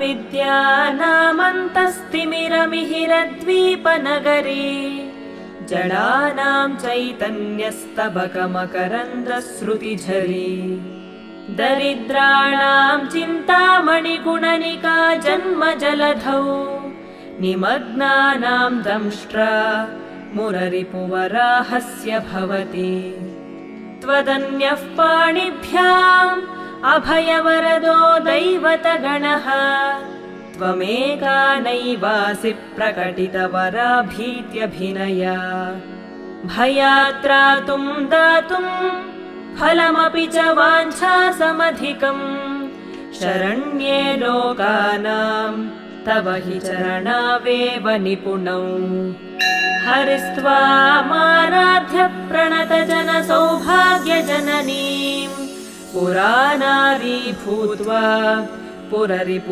विद्यानामन्तस्तिमिरमिहिरद्वीपनगरे जडानां चैतन्यस्तबकमकरन्दश्रुतिझरी दरिद्राणां चिन्तामणिगुणनिका जन्मजलधौ निमग्नानां दंष्ट्रा मुररिपुवराहस्य भवति त्वदन्यः पाणिभ्याम् अभयवरदो दैवतगणः त्वमेका नैवासि प्रकटितवराभीत्यभिनया भयात्रातुं दातुं फलमपि च वाञ्छासमधिकम् शरण्ये लोकानां तव हि चरणावेव निपुणौ हरिस्त्वामाराध्य प्रणतजनसौभाग्यजननीं पुरानारी भूत्वा पुररिपु